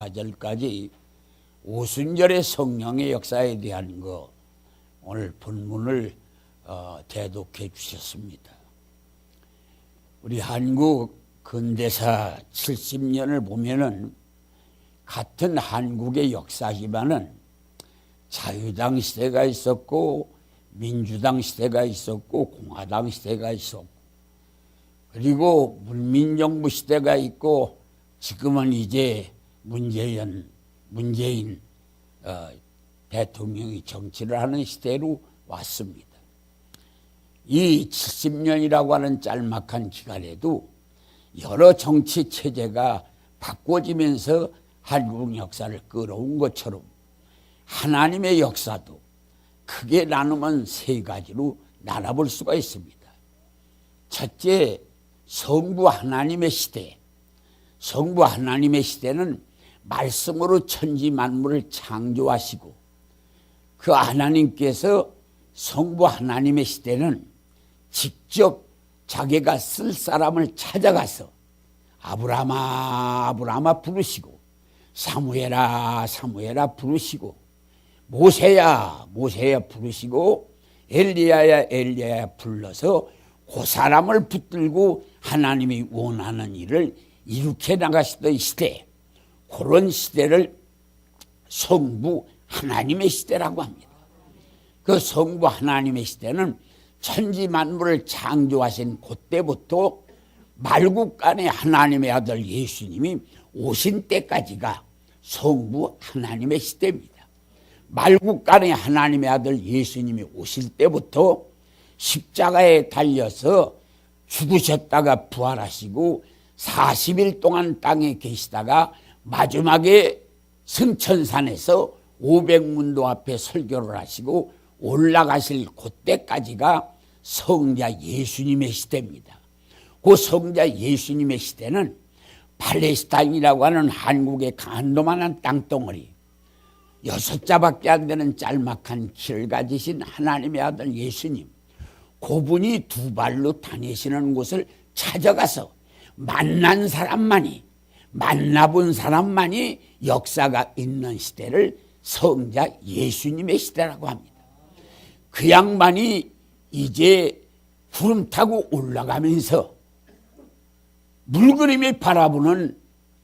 4절까지 오순절의 성령의 역사에 대한 거 오늘 본문을 대독해 주셨습니다. 우리 한국 근대사 70년을 보면은 같은 한국의 역사지만은 자유당 시대가 있었고 민주당 시대가 있었고 공화당 시대가 있었고 그리고 문민정부 시대가 있고 지금은 이제 문재인 대통령이 정치를 하는 시대로 왔습니다. 이 70년이라고 하는 짤막한 기간에도 여러 정치 체제가 바꿔지면서 한국 역사를 끌어온 것처럼 하나님의 역사도 크게 나누면 세 가지로 나눠볼 수가 있습니다. 첫째, 성부 하나님의 시대. 성부 하나님의 시대는 말씀으로 천지 만물을 창조하시고 그 하나님께서 성부 하나님의 시대는 직접 자기가 쓸 사람을 찾아가서 아브라함아 아브라함아 부르시고 사무엘아 사무엘아 부르시고 모세야 모세야 부르시고 엘리야야 엘리야야 불러서 그 사람을 붙들고 하나님이 원하는 일을 이룩해 나가시던 시대, 그런 시대를 성부 하나님의 시대라고 합니다. 그 성부 하나님의 시대는 천지 만물을 창조하신 그때부터 말국간의 하나님의 아들 예수님이 오신 때까지가 성부 하나님의 시대입니다. 말국간의 하나님의 아들 예수님이 오실 때부터 십자가에 달려서 죽으셨다가 부활하시고 40일 동안 땅에 계시다가 마지막에 승천산에서 500문도 앞에 설교를 하시고 올라가실 그때까지가 성자 예수님의 시대입니다. 그 성자 예수님의 시대는 팔레스타인이라고 하는 한국의 간도만한 땅덩어리 6자밖에 안 되는 짤막한 키를 가지신 하나님의 아들 예수님, 그분이 두 발로 다니시는 곳을 찾아가서 만난 사람만이, 만나본 사람만이 역사가 있는 시대를 성자 예수님의 시대라고 합니다. 그 양반이 이제 구름 타고 올라가면서 물그림이 바라보는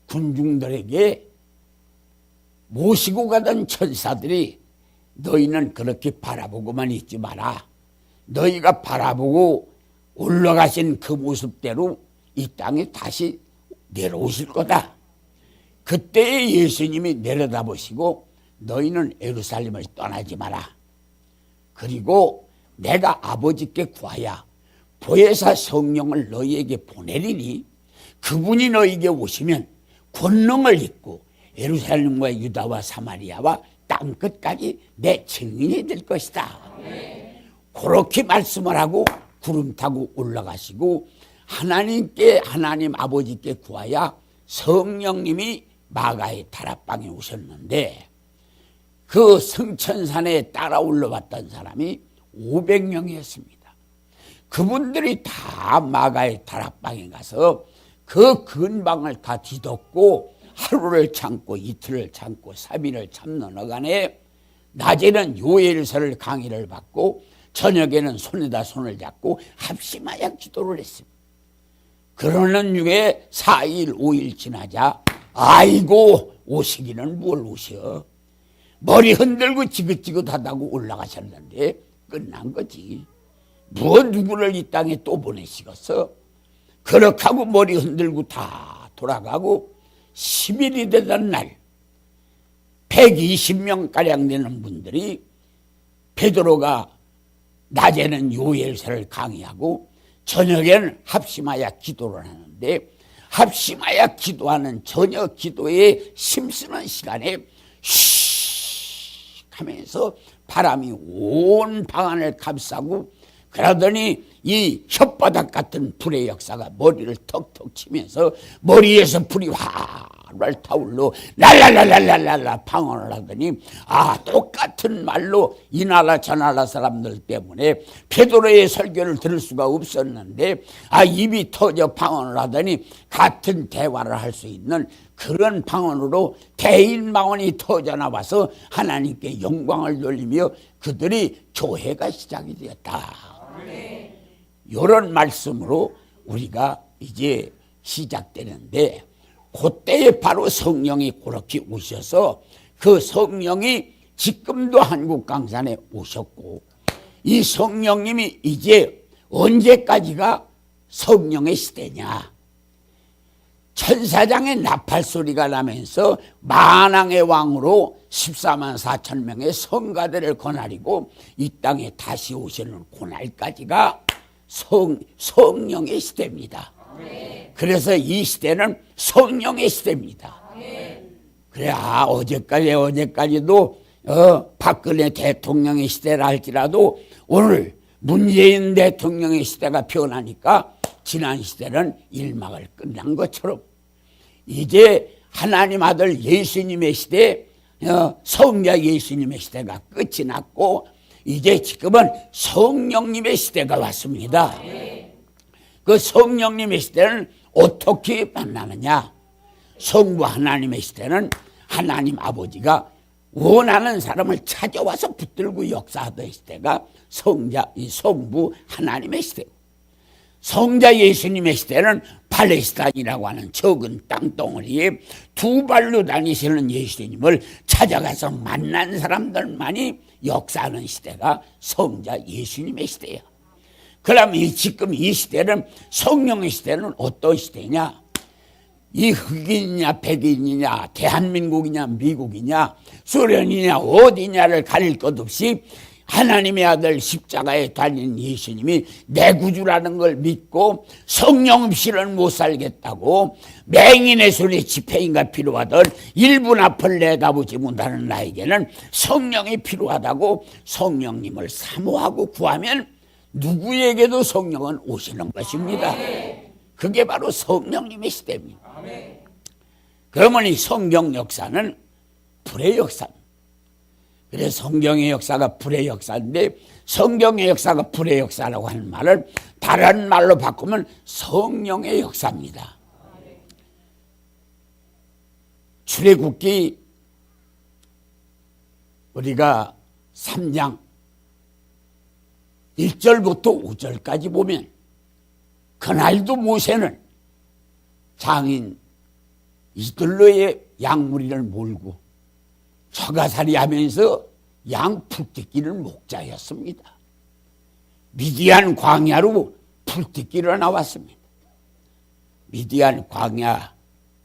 군중들에게 모시고 가던 천사들이 너희는 그렇게 바라보고만 있지 마라. 너희가 바라보고 올라가신 그 모습대로 이 땅에 다시 내려오실 거다. 그때 예수님이 내려다보시고 너희는 예루살렘을 떠나지 마라. 그리고 내가 아버지께 구하야 보혜사 성령을 너희에게 보내리니 그분이 너희에게 오시면 권능을 입고 예루살렘과 유다와 사마리아와 땅끝까지 내 증인이 될 것이다. 그렇게 말씀을 하고 구름 타고 올라가시고 하나님 아버지께 구하야 성령님이 마가의 다락방에 오셨는데 그 승천산에 따라 올라왔던 사람이 500명이었습니다. 그분들이 다 마가의 다락방에 가서 그 근방을 다 뒤덮고 하루를 참고 이틀을 참고 3일을 참는 어간에 낮에는 요엘서를 강의를 받고 저녁에는 손에다 손을 잡고 합심하여 기도를 했습니다. 그러는 중에 4일 5일 지나자 아이고 오시기는 뭘 오셔. 머리 흔들고 지긋지긋하다고 올라가셨는데 끝난 거지. 누구를 이 땅에 또 보내시겠어. 그렇게 하고 머리 흔들고 다 돌아가고 10일이 되던 날 120명가량 되는 분들이 베드로가 낮에는 요엘서를 강의하고 저녁에는 합심하여 기도를 하는데 합심하여 기도하는 저녁 기도에 힘쓰는 시간에 쉿 하면서 바람이 온 방안을 감싸고 그러더니 이 혓바닥 같은 불의 역사가 머리를 턱턱 치면서 머리에서 불이 활활 타올러 랄랄랄랄랄랄라 방언을 하더니 똑같은 말로 이 나라 저 나라 사람들 때문에 베드로의 설교를 들을 수가 없었는데 입이 터져 방언을 하더니 같은 대화를 할 수 있는 그런 방언으로 대인방언이 터져 나와서 하나님께 영광을 돌리며 그들이 교회가 시작이 되었다. 이런 말씀으로 우리가 이제 시작되는데 그때에 바로 성령이 그렇게 오셔서 그 성령이 지금도 한국 강산에 오셨고 이 성령님이 이제 언제까지가 성령의 시대냐. 천사장의 나팔 소리가 나면서 만왕의 왕으로 14만 4천 명의 성가대를 거느리고 이 땅에 다시 오시는 그날까지가 성령의 시대입니다. 그래서 이 시대는 성령의 시대입니다. 그래 어제까지도 박근혜 대통령의 시대라 할지라도 오늘 문재인 대통령의 시대가 변하니까 지난 시대는 일막을 끝난 것처럼 이제 하나님 아들 예수님의 시대, 성자 예수님의 시대가 끝이 났고 이제 지금은 성령님의 시대가 왔습니다. 그 성령님의 시대는 어떻게 만나느냐? 성부 하나님의 시대는 하나님 아버지가 원하는 사람을 찾아와서 붙들고 역사하던 시대가 성부 하나님의 시대고 성자 예수님의 시대는 팔레스타인이라고 하는 적은 땅덩어리에 두 발로 다니시는 예수님을 찾아가서 만난 사람들만이 역사하는 시대가 성자 예수님의 시대야. 그러면 지금 이 시대는 성령의 시대는 어떤 시대냐? 이 흑인이냐 백인이냐 대한민국이냐 미국이냐 소련이냐 어디냐를 가릴 것 없이 하나님의 아들 십자가에 달린 예수님이 내 구주라는 걸 믿고 성령 없이는 못 살겠다고 맹인의 손에 지폐인가 필요하던 1분 앞을 내다보지 못하는 나에게는 성령이 필요하다고 성령님을 사모하고 구하면 누구에게도 성령은 오시는 것입니다. 그게 바로 성령님의 시대입니다. 그러면 이 성경 역사는 불의 역사입니다. 그래서 성경의 역사가 불의 역사인데 성경의 역사가 불의 역사라고 하는 말을 다른 말로 바꾸면 성령의 역사입니다. 출애굽기 우리가 3장 1절부터 5절까지 보면 그날도 모세는 장인 이들로의 양무리를 몰고 처가살이 하면서 양 풀뜯기를 목자였습니다. 미디안 광야로 풀뜯기로 나왔습니다. 미디안 광야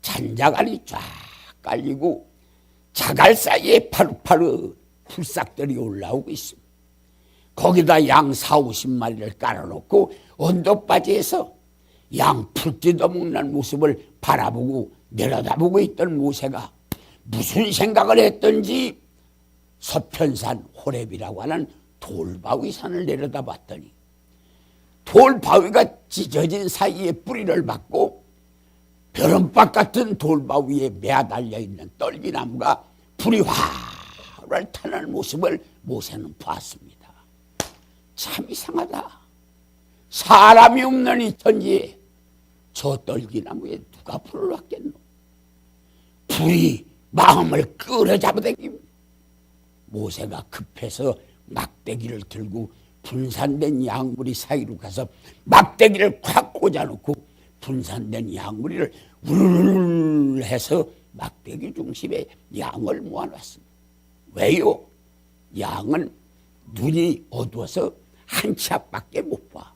잔자갈이 쫙 깔리고 자갈 사이에 파릇파릇 풀싹들이 올라오고 있습니다. 거기다 양 40-50마리를 깔아놓고 언덕바지에서 양 풀 뜯어먹는 모습을 바라보고 내려다보고 있던 모세가 무슨 생각을 했던지 서편산 호렙이라고 하는 돌바위 산을 내려다봤더니 돌바위가 찢어진 사이에 뿌리를 박고 벼른박 같은 돌바위에 매달려 있는 떨기나무가 불이 활활 타는 모습을 모세는 봤습니다. 참 이상하다. 사람이 없는 이 천지에 저 떨기나무에 누가 불을 왔겠노? 불이 마음을 끌어잡아당깁니다. 모세가 급해서 막대기를 들고 분산된 양무리 사이로 가서 막대기를 콱 꽂아놓고 분산된 양무리를 우르르 해서 막대기 중심에 양을 모아놨습니다. 왜요? 양은 눈이 어두워서 한 치 앞밖에 못 봐.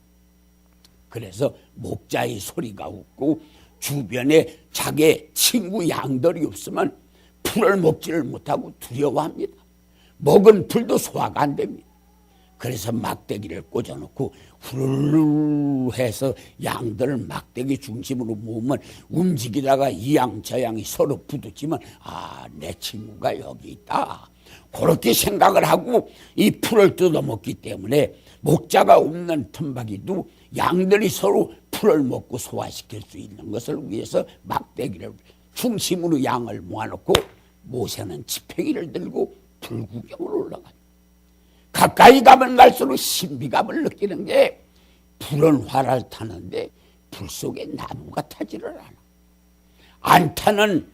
그래서 목자의 소리가 없고 주변에 자기 친구 양들이 없으면 풀을 먹지를 못하고 두려워합니다. 먹은 풀도 소화가 안 됩니다. 그래서 막대기를 꽂아놓고 후루루 해서 양들을 막대기 중심으로 모으면 움직이다가 이 양 저 양이 서로 부딪히면 내 친구가 여기 있다. 그렇게 생각을 하고 이 풀을 뜯어먹기 때문에 목자가 없는 틈바기도 양들이 서로 풀을 먹고 소화시킬 수 있는 것을 위해서 막대기를 중심으로 양을 모아놓고 모세는 지팡이를 들고 불구경을 올라가요. 가까이 가면 갈수록 신비감을 느끼는 게 불은 활을 타는데 불 속에 나무가 타지를 않아. 안 타는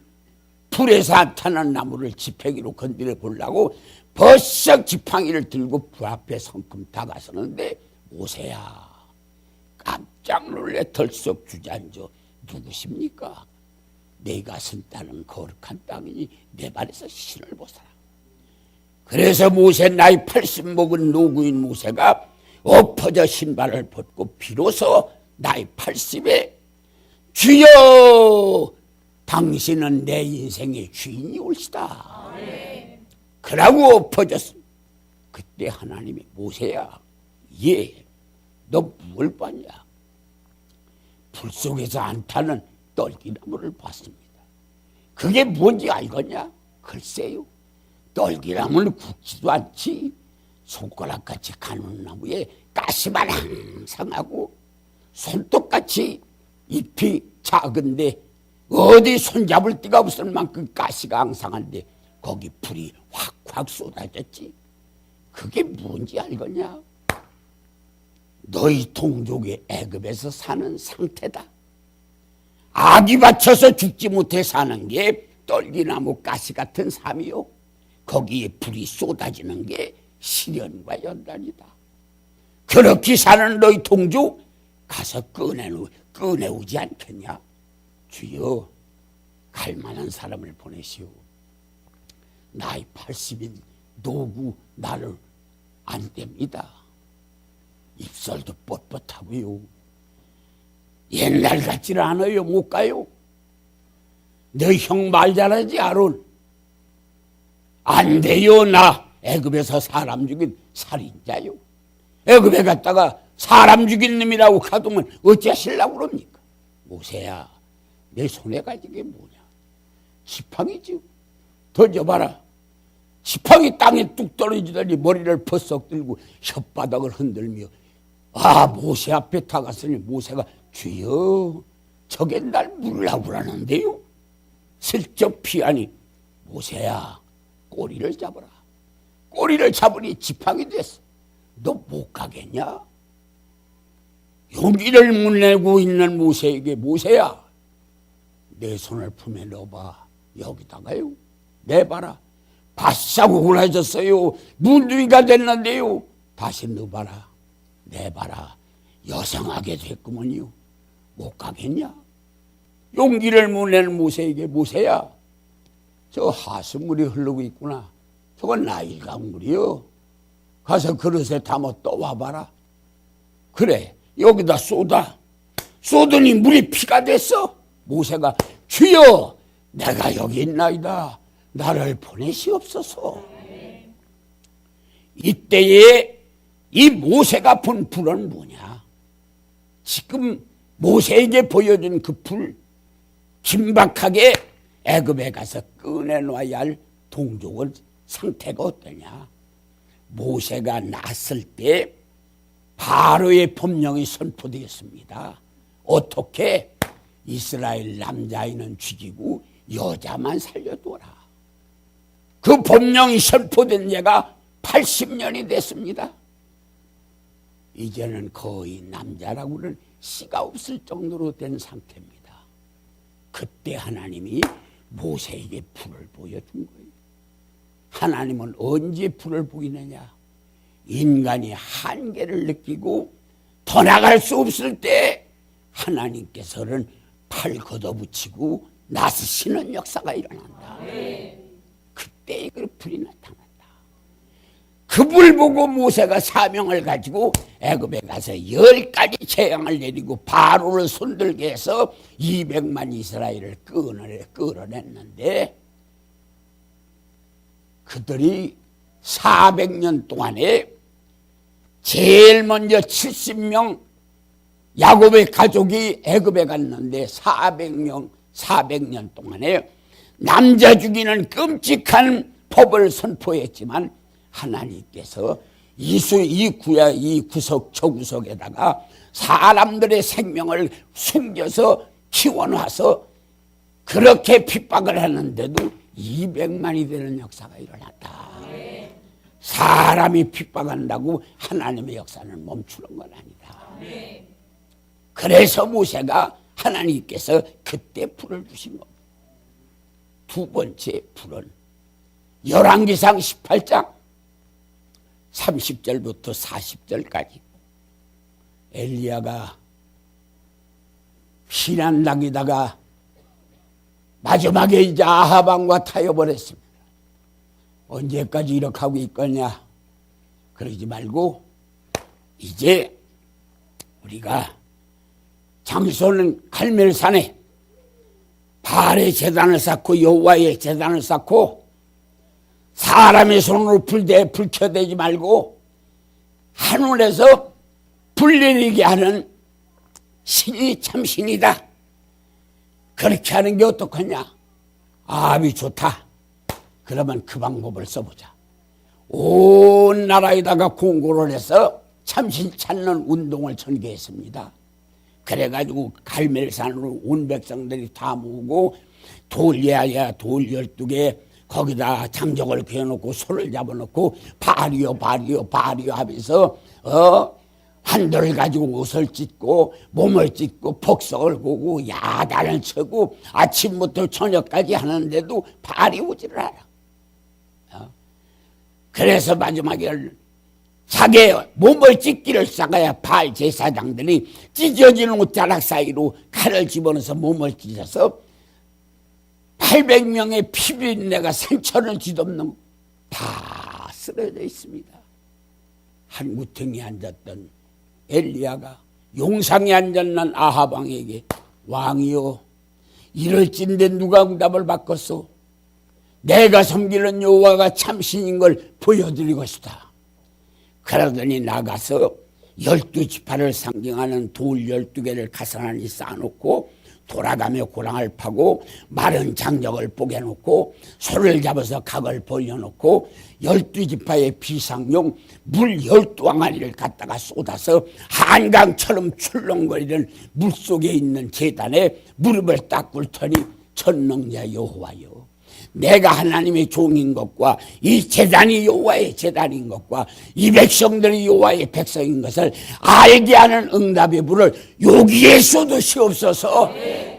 불에서 안 타는 나무를 지팡이로 건드려 보려고 벌썩 지팡이를 들고 불 앞에 성큼 다가서는데 모세야 깜짝 놀래 덜썩 주저앉아 누구십니까? 내가 쓴 땅은 거룩한 땅이니 내 발에서 신을 벗어라. 그래서 모세 나이 80 먹은 노구인 모세가 엎어져 신발을 벗고 비로소 나이 80에 주여 당신은 내 인생의 주인이 올시다. 그러고 엎어졌어. 그때 하나님이 모세야 너 뭘 봤냐? 불 속에서 안 타는 떨기나무를 봤습니다. 그게 뭔지 알겠냐? 글쎄요. 떨기나무는 굵지도 않지. 손가락같이 가는 나무에 가시만 항상 하고 손톱같이 잎이 작은데 어디 손잡을 데가 없을 만큼 가시가 항상한데 거기 불이 확확 쏟아졌지. 그게 뭔지 알겠냐? 너희 동족의 애굽에서 사는 상태다. 아기 받쳐서 죽지 못해 사는 게 떨기나무 가시 같은 삶이요. 거기에 불이 쏟아지는 게 시련과 연단이다. 그렇게 사는 너희 동족 가서 꺼내오지 않겠냐? 주여 갈만한 사람을 보내시오. 나이 80인 노구 나를 안 됩니다. 입술도 뻣뻣하고요. 옛날 같지는 않아요. 못 가요. 너희 형 말 잘하지 아론. 안 돼요. 나 애굽에서 사람 죽인 살인자요. 애굽에 갔다가 사람 죽인 놈이라고 가두면 어찌하시려고 그럽니까? 모세야 내 손에 가진 게 뭐냐? 지팡이지. 던져봐라. 지팡이 땅에 뚝 떨어지더니 머리를 퍼썩 들고 혓바닥을 흔들며 모세 앞에 다갔으니 모세가 주여 저게 날 물라고 그러는데요. 슬쩍 피하니 모세야 꼬리를 잡아라. 꼬리를 잡으니 지팡이 됐어. 너 못 가겠냐? 용기를 못 내고 있는 모세에게 모세야 내 손을 품에 넣어봐. 여기다가요. 내봐라. 바싹 오그라졌어요. 문둥이가 됐는데요. 다시 넣어봐라. 내봐라. 여성하게 됐구먼요. 못 가겠냐? 용기를 못 내는 모세에게 모세야 저 하수물이 흐르고 있구나. 저건 나일 강물이요. 가서 그릇에 담아 떠와봐라. 그래 여기다 쏟으니 물이 피가 됐어. 모세가 주여 내가 여기 있나이다. 나를 보내시옵소서. 이때에 이 모세가 본 불은 뭐냐? 지금 모세에게 보여준 그 불, 긴박하게 애굽에 가서 꺼내놔야 할 동족의 상태가 어떠냐? 모세가 났을 때 바로의 법령이 선포되었습니다. 어떻게? 이스라엘 남자아이는 죽이고 여자만 살려둬라. 그 법령이 선포된 지가 80년이 됐습니다. 이제는 거의 남자라고는 씨가 없을 정도로 된 상태입니다. 그때 하나님이 모세에게 불을 보여준 거예요. 하나님은 언제 불을 보이느냐? 인간이 한계를 느끼고 더 나갈 수 없을 때 하나님께서는 팔 걷어붙이고 나서시는 역사가 일어난다. 그때 그 불이 나타난다. 그 불 보고 모세가 사명을 가지고 애굽에 가서 10가지 재앙을 내리고 바로를 손들게 해서 200만 이스라엘을 끌어냈는데 그들이 400년 동안에 제일 먼저 70명 야곱의 가족이 애굽에 갔는데 400년 동안에 남자 죽이는 끔찍한 법을 선포했지만 하나님께서 이 구석 저 구석에다가 사람들의 생명을 숨겨서 키워놔서 그렇게 핍박을 하는데도 200만이 되는 역사가 일어났다. 사람이 핍박한다고 하나님의 역사는 멈추는 건 아니다. 그래서 모세가 하나님께서 그때 불을 주신 겁니다. 두 번째 불은 열왕기상 18장 30절부터 40절까지 엘리야가 피난당이다가 마지막에 이제 아합 왕과 타협을했습니다. 언제까지 이렇게 하고 있겠냐? 그러지 말고 이제 우리가 장소는 갈멜산에 바알의 제단을 쌓고 여호와의 제단을 쌓고 사람의 손으로 불켜대지 말고 하늘에서 불 내리게 하는 신이 참 신이다. 그렇게 하는 게 어떡하냐? 아합이 좋다. 그러면 그 방법을 써보자. 온 나라에다가 공고를 해서 참신 찾는 운동을 전개했습니다. 그래가지고 갈멜산으로 온 백성들이 다 모으고 돌야야 돌 12개 거기다 장적을 그어놓고 소를 잡아놓고 바리오 바리오 바리오 하면서 한돌을 가지고 옷을 찢고 몸을 찢고 복석을 고고 야단을 쳐고 아침부터 저녁까지 하는데도 발이 오지를 않아. 그래서 마지막에 자기 몸을 찢기를 싸가야 바알 제사장들이 찢어지는 옷자락 사이로 칼을 집어넣어서 몸을 찢어서 800명의 피비린내가 상처를 뒤덮는 다 쓰러져 있습니다. 한 구덩이에 앉았던 엘리야가 용상에 앉았는 아합 왕에게 왕이여 이럴진데 누가 응답을 바꿨소? 내가 섬기는 여호와가 참신인 걸 보여드리고 싶다. 그러더니 나가서 12지파를 상징하는 돌 12개를 가사나니 쌓아놓고 돌아가며 고랑을 파고 마른 장적을 뽀개놓고 소를 잡아서 각을 벌려놓고 12지파의 비상용 물 12항아리를 갖다가 쏟아서 한강처럼 출렁거리는 물속에 있는 제단에 무릎을 딱 꿇더니 전능자 여호와여 내가 하나님의 종인 것과 이 제단이 여호와의 제단인 것과 이 백성들이 여호와의 백성인 것을 알게 하는 응답의 불을 여기에 쏟으시옵소서.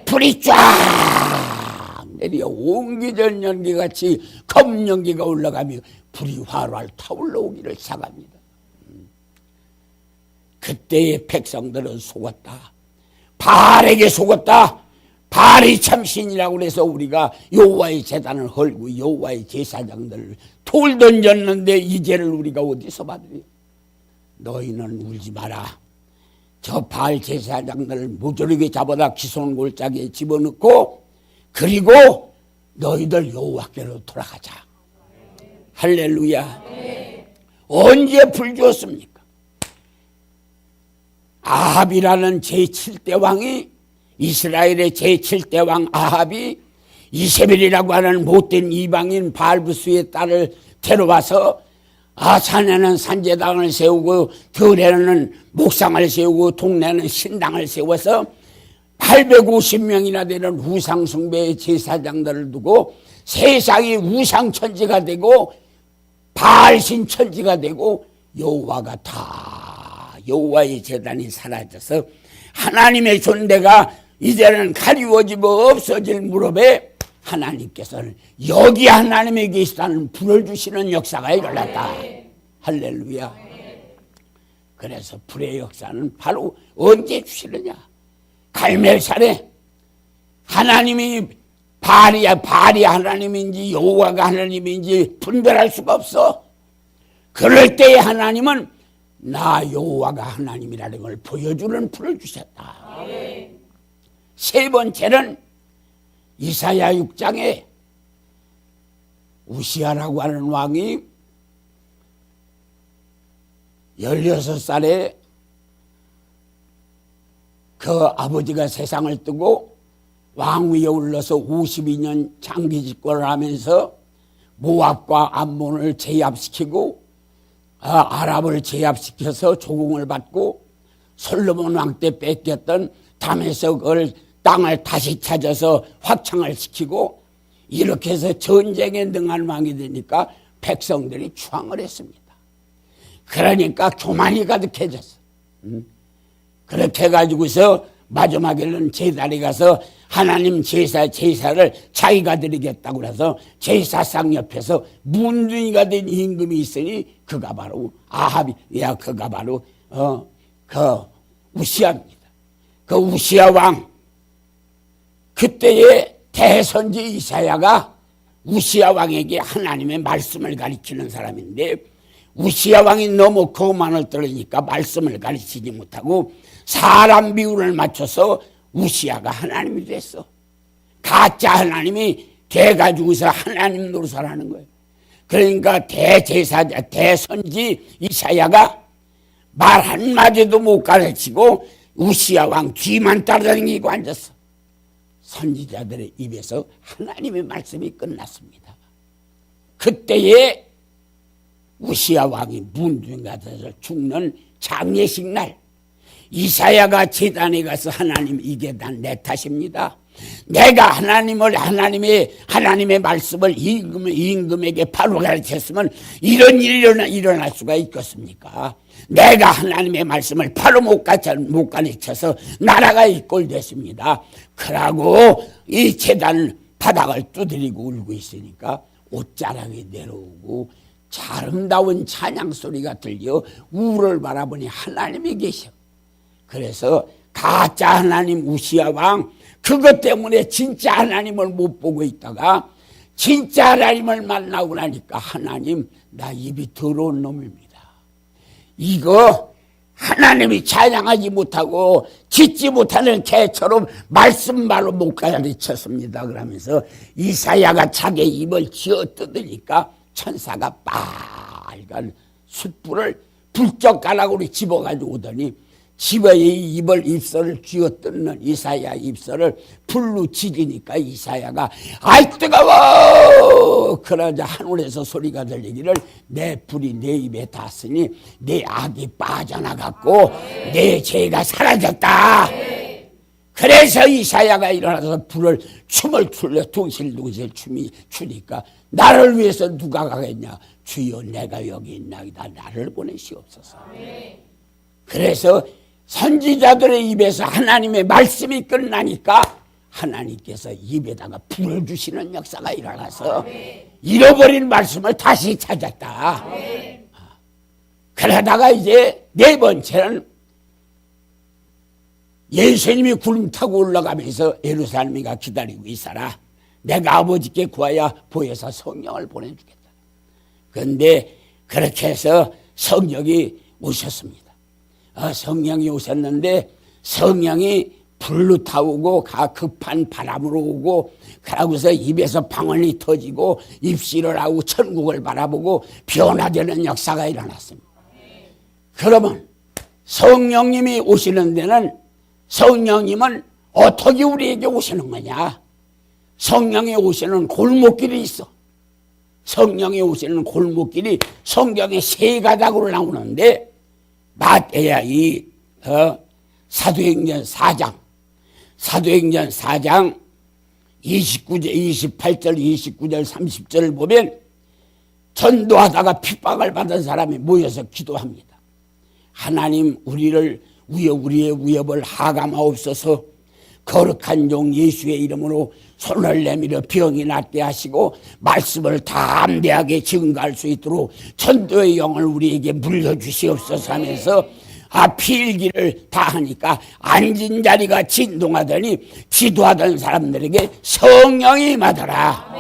불이 쫙 내려 옹기전 연기같이 검연기가 올라가며 불이 활활 타올라오기를 사갑니다. 그때의 백성들은 속았다. 바알에게 속았다. 바알이 참신이라고 해서 우리가 여호와의 제단을 헐고 여호와의 제사장들을 돌 던졌는데 이제를 우리가 어디서 받으려? 너희는 울지 마라. 저 바알 제사장들을 모조리게 잡아다 기손 골짜기에 집어넣고 그리고 너희들 여호와께로 돌아가자. 할렐루야. 언제 불 주었습니까? 아합이라는 제7대 왕이 이스라엘의 제7대 왕 아합이 이세벨이라고 하는 못된 이방인 바알부스의 딸을 데려와서 산에는 산제당을 세우고 들에는 목상을 세우고 동네는 신당을 세워서 850명이나 되는 우상숭배의 제사장들을 두고 세상이 우상천지가 되고 바알신천지가 되고 여호와가 다 여호와의 제단이 사라져서 하나님의 존재가 이제는 가리워지고 없어질 무렵에 하나님께서는 여기 하나님에 계시다는 불을 주시는 역사가 일어났다. 할렐루야. 그래서 불의 역사는 바로 언제 주시느냐? 갈멜산에 하나님이 바알이 하나님인지 여호와가 하나님인지 분별할 수가 없어. 그럴 때에 하나님은 나 여호와가 하나님이라는 걸 보여주는 불을 주셨다. 세 번째는 이사야 6장에 우시아라고 하는 왕이 16살에 그 아버지가 세상을 뜨고 왕위에 올라서 52년 장기 집권을 하면서 모압과 암몬을 제압시키고 아랍을 제압시켜서 조공을 받고 솔로몬 왕 때 뺏겼던 다메섹을 땅을 다시 찾아서 확창을 시키고 이렇게 해서 전쟁에 능한 왕이 되니까 백성들이 추앙을 했습니다. 그러니까 교만이 가득해졌어. 그렇게 해가지고서 마지막에는 제단에 가서 하나님 제사를 자기가 드리겠다고 그래서 제사상 옆에서 문둥이가 된 임금이 있으니 그가 바로 아합이야. 그가 바로 그 우시아입니다. 그 우시아 왕, 그때의 대선지 이사야가 우시아 왕에게 하나님의 말씀을 가르치는 사람인데, 우시아 왕이 너무 거만을 떨으니까 말씀을 가르치지 못하고 사람 비율을 맞춰서 우시아가 하나님이 됐어. 가짜 하나님이 돼가지고서 하나님 노릇을 하는 거예요. 그러니까 대제사자, 대선지 이사야가 말 한마디도 못 가르치고 우시아 왕 뒤만 따라다니고 앉았어. 선지자들의 입에서 하나님의 말씀이 끝났습니다. 그때에 우시아 왕이 문둥이가 돼서 죽는 장례식 날, 이사야가 제단에 가서 하나님, 이게 다 내 탓입니다. 내가 하나님의 말씀을 임금에게 바로 가르쳤으면 이런 일이 일어날 수가 있겠습니까? 내가 하나님의 말씀을 바로 못 가르쳐서 나라가 이 꼴 됐습니다. 그러고 이 제단 바닥을 두드리고 울고 있으니까 옷자락이 내려오고 아름다운 찬양 소리가 들려 우를 바라보니 하나님이 계셔. 그래서 가짜 하나님 우시아 왕, 그것 때문에 진짜 하나님을 못 보고 있다가 진짜 하나님을 만나고 나니까 하나님, 나 입이 더러운 놈입니다. 이거 하나님이 찬양하지 못하고 짓지 못하는 개처럼 말씀 말로 못 가르쳤습니다. 그러면서 이사야가 자기 입을 쥐어 뜯으니까 천사가 빨간 숯불을 불쩍가락으로 집어가지고 오더니 집어의 입술을 쥐어 뜯는 이사야 입술을 불로 지지니까 이사야가 아이 뜨거워! 그러자 하늘에서 소리가 들리기를 내 불이 내 입에 닿았으니 내 악이 빠져나갔고 내 죄가 사라졌다. 그래서 이사야가 일어나서 춤을 출려 둥실둥실 추니까 나를 위해서 누가 가겠냐? 주여 내가 여기 있나이다. 나를 보내시옵소서. 그래서 선지자들의 입에서 하나님의 말씀이 끝나니까 하나님께서 입에다가 불을 주시는 역사가 일어나서 잃어버린 말씀을 다시 찾았다. 그러다가 이제 네 번째는 예수님이 구름 타고 올라가면서 예루살렘이가 기다리고 있어라. 내가 아버지께 구하여 보혜사 성령을 보내주겠다. 그런데 그렇게 해서 성령이 오셨습니다. 성령이 오셨는데 성령이 불로 타오고 급한 바람으로 오고 그러고서 입에서 방언이 터지고 입시를 하고 천국을 바라보고 변화되는 역사가 일어났습니다. 그러면 성령님이 오시는 데는 성령님은 어떻게 우리에게 오시는 거냐? 성령이 오시는 골목길이 있어. 성령이 오시는 골목길이 성경에 세 가닥으로 나오는데 마태야 사도행전 4장 28절 29절 30절을 보면 전도하다가 핍박을 받은 사람이 모여서 기도합니다. 하나님, 우리의 위협을 하감하옵소서. 거룩한 종 예수의 이름으로 손을 내밀어 병이 낫게 하시고 말씀을 담대하게 증거할 수 있도록 전도의 영을 우리에게 물려주시옵소서 하면서 필기를 다 하니까 앉은 자리가 진동하더니 기도하던 사람들에게 성령이 임하더라.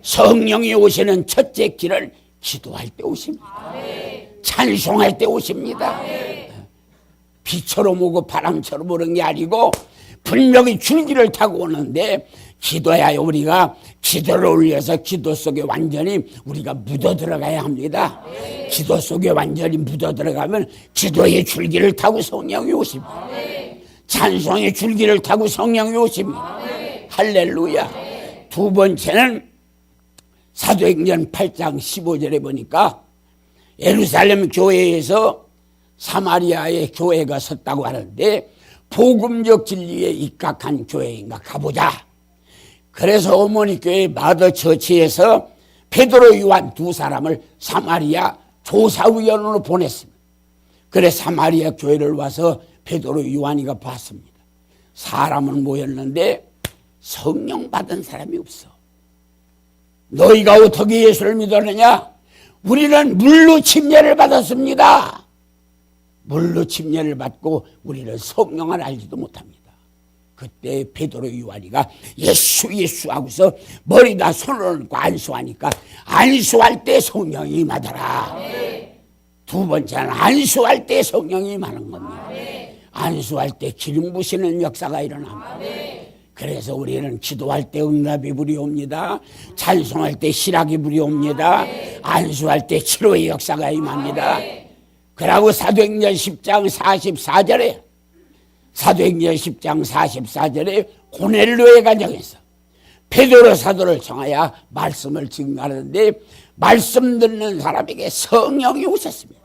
성령이 오시는 첫째 길은 기도할 때 오십니다. 찬송할 때 오십니다. 비처럼 오고 바람처럼 오는 게 아니고 분명히 줄기를 타고 오는데 기도야 우리가 기도를 올려서 기도 속에 완전히 우리가 묻어 들어가야 합니다. 기도 속에 완전히 묻어 들어가면 기도의 줄기를 타고 성령이 오십니다. 찬송의 줄기를 타고 성령이 오십니다. 할렐루야. 두 번째는 사도행전 8장 15절에 보니까 예루살렘 교회에서 사마리아의 교회가 섰다고 하는데 복음적 진리에 입각한 교회인가 가보자. 그래서 어머니 교회 마더 처치에서 베드로 요한 두 사람을 사마리아 조사위원으로 보냈습니다. 그래 사마리아 교회를 와서 베드로 요한이가 봤습니다. 사람은 모였는데 성령 받은 사람이 없어. 너희가 어떻게 예수를 믿었느냐? 우리는 물로 침례를 받았습니다. 물로 침례를 받고 우리는 성령을 알지도 못합니다. 그때 베드로 요한이가 예수 하고서 머리다 손을 얹고 안수하니까 안수할 때 성령이 임하더라. 두 번째는 안수할 때 성령이 임하는 겁니다. 안수할 때 기름 부시는 역사가 일어납니다. 그래서 우리는 기도할 때 응답이 불이옵니다. 찬송할 때 희락이 불이옵니다. 안수할 때 치료의 역사가 임합니다. 그러고 사도행전 10장 44절에 사도행전 10장 44절에 고넬료의 가정에서 베드로 사도를 청하여 말씀을 증거하는데 말씀 듣는 사람에게 성령이 오셨습니다.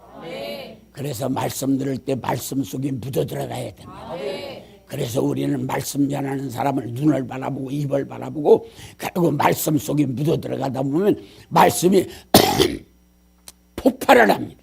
그래서 말씀 들을 때 말씀 속에 묻어 들어가야 됩니다. 그래서 우리는 말씀 전하는 사람을 눈을 바라보고 입을 바라보고 그리고 말씀 속에 묻어 들어가다 보면 말씀이 폭발을 합니다.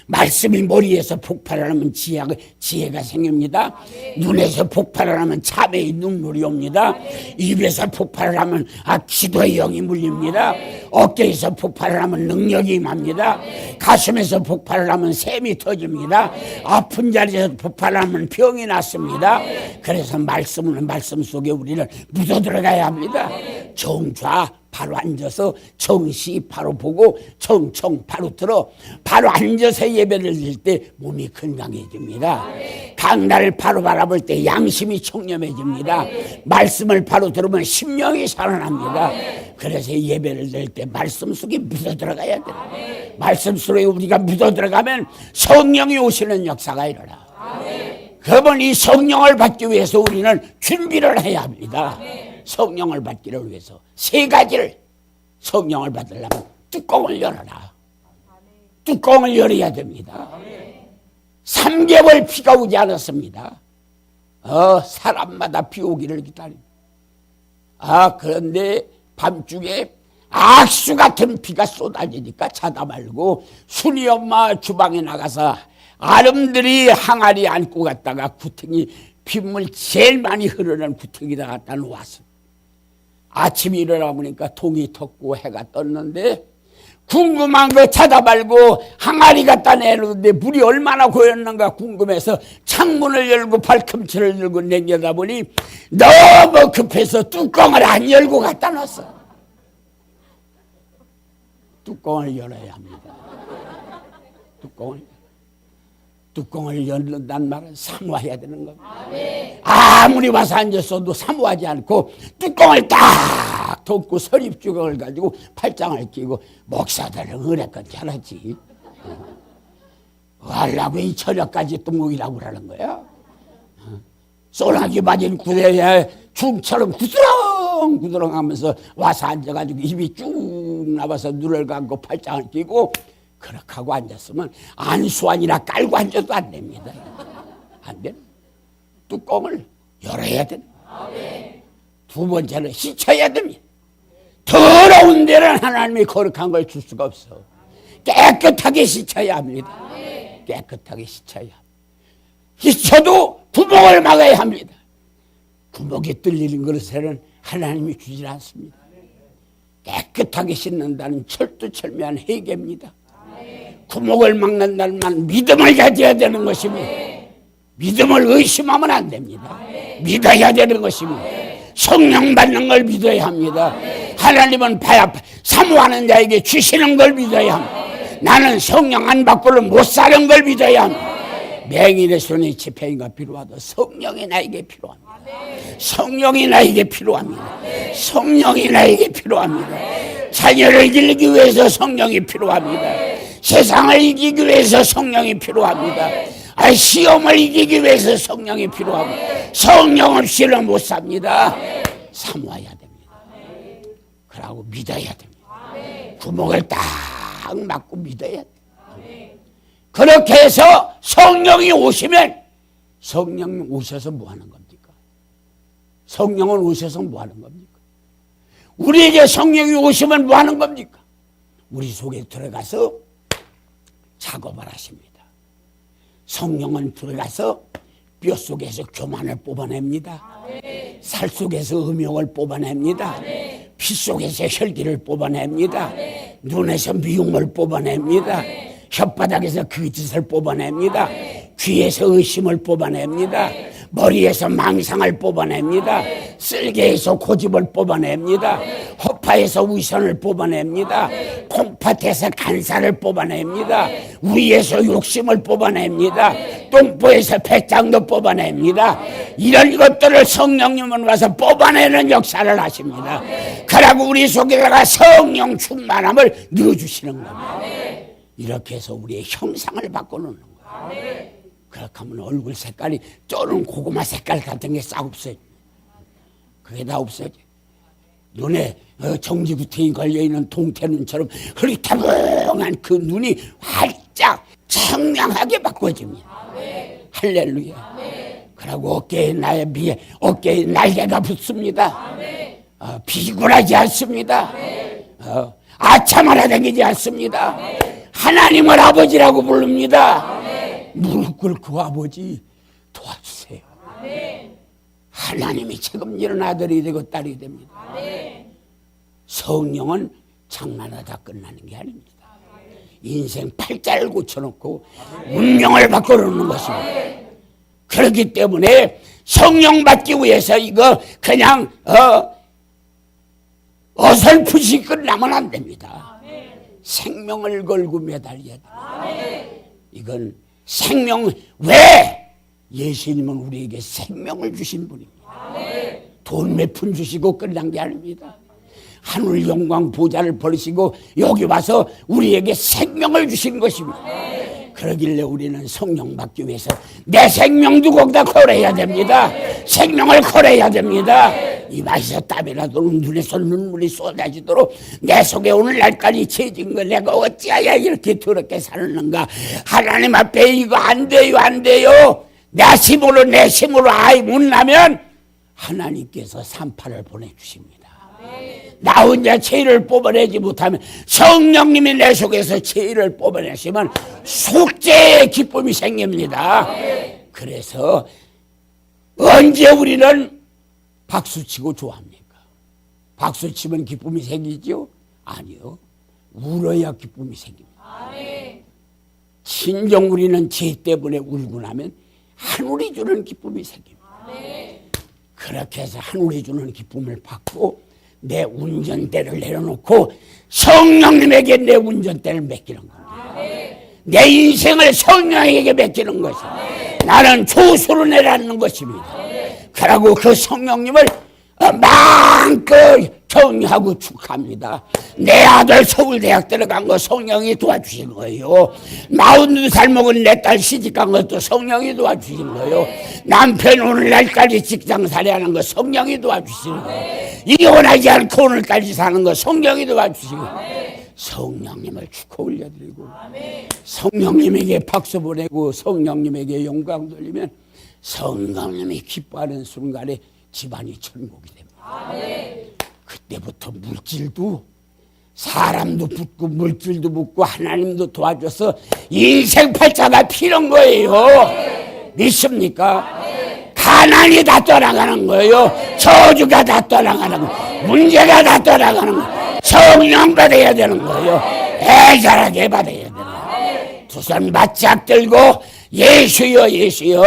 말씀이 머리에서 폭발을 하면 지혜가 생깁니다. 눈에서 폭발을 하면 참회의 눈물이 옵니다. 입에서 폭발을 하면 기도의 영이 물립니다. 어깨에서 폭발을 하면 능력이 임합니다. 가슴에서 폭발을 하면 샘이 터집니다. 아픈 자리에서 폭발을 하면 병이 났습니다. 그래서 말씀은 말씀 속에 우리는 묻어 들어가야 합니다. 정좌 바로 앉아서 정시 바로 보고 정청 바로 들어 바로 앉아서 예배를 드릴 때 몸이 건강해집니다. 강단을 바로 바라볼 때 양심이 청렴해집니다. 말씀을 바로 들으면 심령이 살아납니다. 그래서 예배를 드릴 때 말씀 속에 묻어 들어가야 돼요. 말씀 속에 우리가 묻어 들어가면 성령이 오시는 역사가 일어나. 그러면 이 성령을 받기 위해서 우리는 준비를 해야 합니다. 성령을 받기를 위해서 세 가지를 성령을 받으려면 뚜껑을 열어라. 뚜껑을 열어야 됩니다. 3개월 비가 오지 않았습니다. 사람마다 비 오기를 기다립니다. 그런데 밤중에 악수 같은 비가 쏟아지니까 자다 말고 순이 엄마 주방에 나가서 아름들이 항아리 안고 갔다가 구덩이 빗물 제일 많이 흐르는 구덩이다 갖다 놓았어. 아침에 일어나 보니까 동이 텄고 해가 떴는데 궁금한 거 자다 말고 항아리 갖다 내놓는데 물이 얼마나 고였는가 궁금해서 창문을 열고 발꿈치를 들고 내려다 보니 너무 급해서 뚜껑을 안 열고 갖다 놨어. 뚜껑을 열어야 합니다. 뚜껑을 열는다는 말은 사모해야 되는 겁니다. 아무리 와서 앉았어도 사모하지 않고 뚜껑을 딱 덮고 서립주걱을 가지고 팔짱을 끼고 목사들은 은혜껏 잘하지. 하려고 이 저녁까지 뚜껑이라고 그러는 거야. 소나기 맞은 구대에 중처럼 구드렁구드렁 하면서 와서 앉아가지고 입이 쭉 나와서 눈을 감고 팔짱을 끼고 그렇게 하고 앉았으면 안수환이나 깔고 앉아도 안 됩니다. 안 돼. 뚜껑을 열어야 됩니다. 두 번째는 씻어야 됩니다. 더러운 데는 하나님이 거룩한 걸 줄 수가 없어. 깨끗하게 씻어야 합니다. 깨끗하게 씻어야 합니다. 씻어도 구멍을 막아야 합니다. 구멍이 뚫리는 것에는 하나님이 주질 않습니다. 깨끗하게 씻는다는 철두철미한 회개입니다. 구멍을 막는다는 말은 믿음을 가져야 되는 것입니다. 믿음을 의심하면 안 됩니다. 믿어야 되는 것입니다. 성령 받는 걸 믿어야 합니다. 하나님은 사모하는 자에게 주시는 걸 믿어야 합니다. 나는 성령 안 받고는 못 사는 걸 믿어야 합니다. 맹인의 손에 지팡이가 필요하다. 성령이 나에게 필요합니다. 성령이 나에게 필요합니다. 성령이 나에게 필요합니다. 자녀를 기르기 위해서 성령이 필요합니다. 세상을 이기기 위해서 성령이 필요합니다. 시험을 이기기 위해서 성령이 필요합니다. 성령 없이는 못 삽니다. 사모해야 됩니다. 그러고 믿어야 됩니다. 구멍을 딱 막고 믿어야 돼요. 그렇게 해서 성령이 오시면 성령님 오셔서 뭐 하는 겁니까? 성령은 오셔서 뭐 하는 겁니까? 우리에게 성령이 오시면 뭐 하는 겁니까? 우리 속에 들어가서 작업을 하십니다. 성령은 들어가서 뼈 속에서 교만을 뽑아냅니다. 살 속에서 음욕을 뽑아냅니다. 피 속에서 혈기를 뽑아냅니다. 눈에서 미움을 뽑아냅니다. 혓바닥에서 거짓을 뽑아냅니다. 귀에서 의심을 뽑아냅니다. 머리에서 망상을 뽑아냅니다. 쓸개에서 고집을 뽑아냅니다. 허파에서 위선을 뽑아냅니다. 콩팥에서 간사를 뽑아냅니다. 위에서 욕심을 뽑아냅니다. 똥보에서 배짱도 뽑아냅니다. 이런 것들을 성령님은 와서 뽑아내는 역사를 하십니다. 그러고 우리 속에다가 성령 충만함을 넣어주시는 겁니다. 이렇게 해서 우리의 형상을 바꿔놓는 거예요. 그렇게 하면 얼굴 색깔이 쩌는 고구마 색깔 같은 게 싹 없어져. 그게 다 없어져. 눈에 정지구탱이 걸려있는 동태눈처럼 흐릿하멍한 그 눈이 활짝 청량하게 바꿔집니다. 할렐루야. 그리고 어깨에 어깨에 날개가 붙습니다. 비굴하지 않습니다. 아차마라 다니지 않습니다. 하나님을 아버지라고 부릅니다. 무릎 꿇고 아버지 도와주세요. 하나님이 책임지는 아들이 되고 딸이 됩니다. 성령은 장난하다 끝나는 게 아닙니다. 인생 팔자를 고쳐놓고 운명을 바꿔놓는 것입니다. 그렇기 때문에 성령 받기 위해서 이거 그냥 어설프시 끝나면 안 됩니다. 생명을 걸고 매달려야 됩니다. 이건 생명, 왜? 예수님은 우리에게 생명을 주신 분입니다. 돈 몇 푼 주시고 끝난 게 아닙니다. 하늘 영광 보좌를 버리시고 여기 와서 우리에게 생명을 주신 것입니다. 그러길래 우리는 성령 받기 위해서 내 생명도 거기다 걸어야 됩니다. 생명을 걸어야 됩니다. 이마에서 땀이라도 눈에서 눈물이 쏟아지도록 내 속에 오늘날까지 채진 걸 내가 어찌하여 이렇게 더럽게 사는가. 하나님 앞에 이거 안 돼요, 안 돼요. 내 힘으로 아이 못나면 하나님께서 산파를 보내주십니다. 나 혼자 죄를 뽑아내지 못하면 성령님이 내 속에서 죄를 뽑아내시면 속죄의 기쁨이 생깁니다. 그래서 언제 우리는 박수치고 좋아합니까? 박수치면 기쁨이 생기죠? 아니요. 울어야 기쁨이 생깁니다. 진정 우리는 죄 때문에 울고 나면 하늘이 주는 기쁨이 생깁니다. 그렇게 해서 하늘이 주는 기쁨을 받고 내 운전대를 내려놓고 성령님에게 내 운전대를 맡기는 겁니다. 내 인생을 성령에게 맡기는 것입니다. 나는 조수로 내라는 것입니다. 그러고 그 성령님을 마음껏 격려하고 축하합니다. 내 아들 서울대학 들어간 거 성령이 도와주신 거예요. 42살 먹은 내 딸 시집간 것도 성령이 도와주신 거예요. 남편 오늘날까지 직장살이 하는 거 성령이 도와주신 거예요. 이혼하지 않고 오늘까지 사는 거 성령이 도와주신 거예요. 성령님을 축하 올려드리고 성령님에게 박수 보내고 성령님에게 영광 돌리면 성령님이 기뻐하는 순간에 집안이 천국이 됩니다. 그때부터 물질도 사람도 붙고 물질도 붙고 하나님도 도와줘서 인생 팔자가 피는 거예요. 믿습니까? 가난이 다 떠나가는 거예요. 저주가 다 떠나가는 거예요. 문제가 다 떠나가는 거예요. 성령 받아야 되는 거예요. 애절하게 받아야 되는 거예요. 두 손 바짝 들고 예수여 예수여